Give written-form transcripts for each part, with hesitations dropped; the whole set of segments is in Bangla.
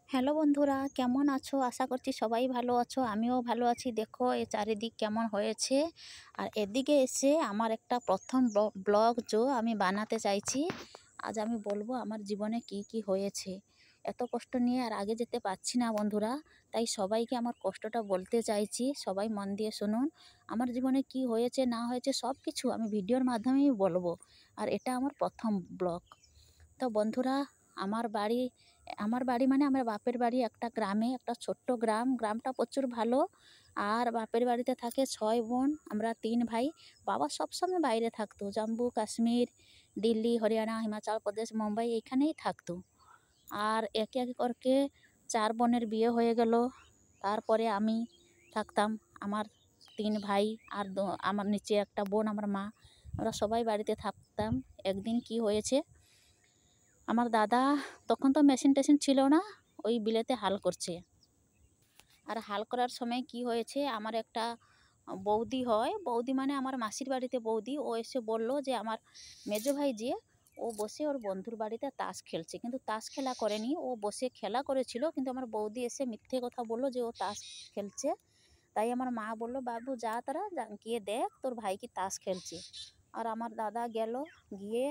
হ্যালো বন্ধুরা, কেমন আছো? আশা করছি সবাই ভালো আছো। আমিও ভালো আছি। দেখো এ চারিদিক কেমন হয়েছে। আর এদিকে এসে আমার একটা প্রথম ব্লগ আমি বানাতে চাইছি। আজ আমি বলবো আমার জীবনে কি কি হয়েছে। এত কষ্ট নিয়ে আর আগে যেতে পারছি না বন্ধুরা। তাই সবাইকে আমার কষ্টটা বলতে চাইছি। সবাই মন দিয়ে শুনুন। আমার জীবনে কি হয়েছে না হয়েছে সব কিছু আমি ভিডিওর মাধ্যমেই বলবো। আর এটা আমার প্রথম ব্লগ। তো বন্ধুরা, আমার বাড়ি আমার বাড়ি মানে আমার বাপের বাড়ি একটা গ্রামে, একটা ছোট্ট গ্রাম। গ্রামটা প্রচুর ভালো। আর বাপের বাড়িতে থাকে 6 বোন, আমরা 3 ভাই। বাবা সবসময় বাইরে থাকতো, জম্মু কাশ্মীর, দিল্লি, হরিয়ানা, হিমাচল প্রদেশ, মুম্বাই এইখানেই থাকতো। আর একে একে করকে 4 বোনের বিয়ে হয়ে গেল। তারপরে আমি থাকতাম, আমার 3 ভাই আর আমার নিচে একটা বোন, আমার মা। আমরা সবাই বাড়িতে থাকতাম। একদিন কি হয়েছে, আমার দাদা তখন তো মেশিন টেশিন ছিল না, ওই বিলেতে হাল করছে। আর হাল করার সময় কি হয়েছে, আমার একটা বৌদি হয়, বৌদি মানে আমার মাসির বাড়িতে বৌদি, ও এসে বলল যে আমার মেজো ভাই যে ও বসে ওর বন্ধুর বাড়িতে তাস খেলছে, কিন্তু তাস খেলা করেনি, ও বসে খেলা করেছিল। কিন্তু আমার বৌদি এসে মিথ্যে কথা বললো যে ও তাস খেলছে। তাই আমার মা বলল, বাবু যা তারা গিয়ে দেখ তোর ভাই কি তাস খেলছে। আর আমার দাদা গেল, গিয়ে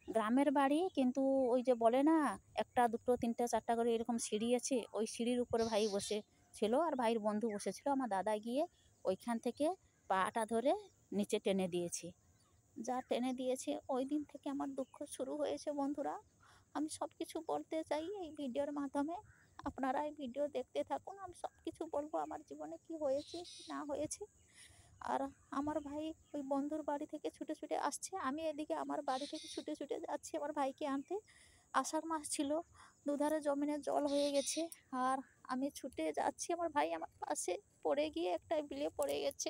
গ্রামের বাড়ি, কিন্তু ওই যে বলে না একটা দুটো তিনটা চারটা করে এরকম সিঁড়ি আছে, ওই সিঁড়ির উপরে ভাই বসে ছিল আর ভাইয়ের বন্ধু বসেছিল। আমার দাদা গিয়ে ওইখান থেকে পাটা ধরে নিচে টেনে দিয়েছে। যা টেনে দিয়েছে, ওই দিন থেকে আমার দুঃখ শুরু হয়েছে বন্ধুরা। আমি সব কিছু বলতে চাই এই ভিডিওর মাধ্যমে। আপনারা এই ভিডিও দেখতে থাকুন, আমি সব কিছু বলবো আমার জীবনে কি হয়েছে কি না হয়েছে। আর আমার ভাই ওই বন্ধুর বাড়ি থেকে ছুটে ছুটে আসছে, আমি এদিকে আমার বাড়ি থেকে ছুটে ছুটে যাচ্ছি আমার ভাইকে আনতে। আষাঢ় মাস ছিল, দুধারে জমিনে জল হয়ে গেছে। আর আমি ছুটে যাচ্ছি, আমার ভাই আমার পাশে পড়ে গিয়ে একটা বিলে পড়ে গেছে।